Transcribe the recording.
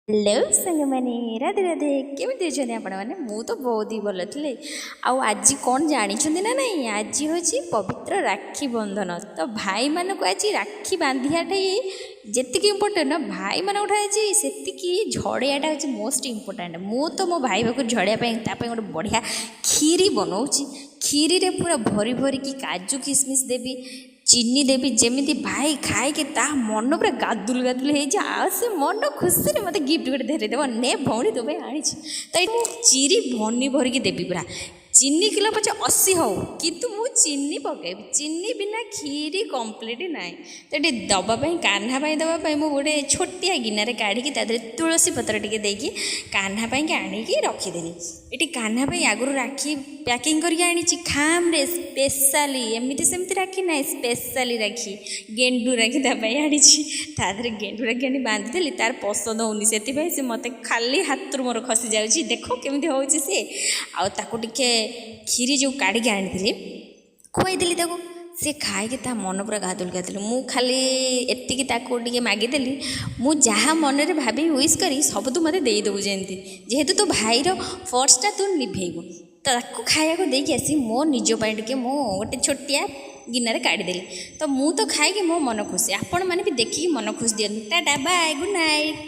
Hello संग मैंने राधे राधे केमी अच्छे आपण मैंने मु तो बहुत ही भल थी। आज कौन जानी ना नहीं आज हूँ पवित्र राखी बंधन। तो भाई मानक आज राखी बांधियाटा जी इम्पोर्टाट ना भाई मान आज से झड़ियाटा हूँ मोस्ट इम्पोर्टाट। मु तो मो भाई पाक झड़ापी गोटे बढ़िया खीरी बनाऊँगी। खीरी रे पूरा भरी भरी की काजू किसमिश देवी चीनी देवी जमी भाई खाए कि मन पूरा गादुल गादुल से मन खुशी मत गिफ्ट गोटे धरे देव ने भौणी तो आनी तो चिरी भनी भरिकी देवी पूरा चीनी किलो पचे 80 हो कितु मु चीनी पकेबी चीनी बिना खीरी कंप्लीट नाई। तो ये दवापाई कान्हा दवापाई मु गोटे छोटिया गिनारे काढ़ी तादे तुलसी पत्र टिके देकी कान्हा आनिकी रखीदेली। ये कान्हा आगुरी राखी पैकिंग करके आनी खाम रे स्पेशली एमती सेमती राखी ना स्पेशली राखी गेंडू राखी आनी तादे गेंडू राखी आनी बांधिदेली तार पसंद होनी से मत खाली हाथ मोर खसी जाऊँगी देख केमी हो सी आके खीरी जो काढ़ी आनी खुआईदेली से खाए मन पूरा गादुल गादुल मु खाली एतिकी टे मागिदेली मु जहाँ मन में भाभी विश करी सब तू मत देदेबू जमी जेहेतु तो भाईर फर्सटा तू निभेबू तो खाया को देकी आसी मो निजपाई टे मो गोटे छोटिया गिनारे काढ़ीदेली। तो मु तो खाए कि मो मन खुशी आपण मैंने भी देखिए मन खुश दियंतु। Tata bye good night.